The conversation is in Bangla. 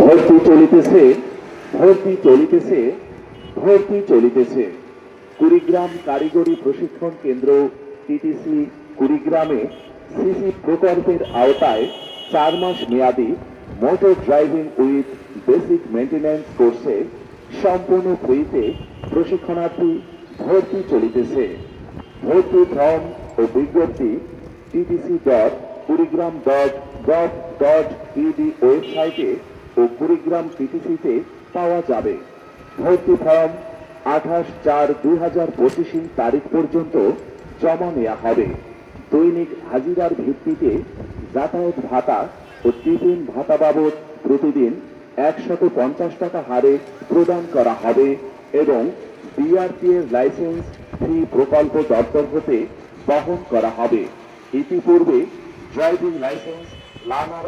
ভর্তি চলিতেছে ভর্তি চলিতেছে ভর্তি চলিতেছে কুড়িগ্রাম কারিগরি প্রশিক্ষণ কেন্দ্র টিটিসি কুড়িগ্রামে সিসি প্রকল্পের আওতায় 4 মাস মেয়াদী motor driving with basic maintenance কোর্সে সম্পূর্ণ ফ্রিতে প্রশিক্ষণার্থী ভর্তি চলিতেছে। ভর্তি ফর্ম ও বিজ্ঞপ্তি ttc.kurigram.gov.ed ওয়েবসাইটে ও কুড়িগ্রাম টিটিসিতে পাওয়া যাবে। ভর্তি ফর্ম 28/4/2025 তারিখ পর্যন্ত জমা নেওয়া হবে। দৈনিক হাজিরার ভিত্তিতে যাতায়াত ভাতা ও টিফিন ভাতা বাবদ প্রতিদিন 150 টাকা হারে প্রদান করা হবে এবং বিআরটি এর লাইসেন্স ফি প্রকল্প দপ্তর হতে বহন করা হবে। ইতিপূর্বে ড্রাইভিং লাইসেন্স লার্নার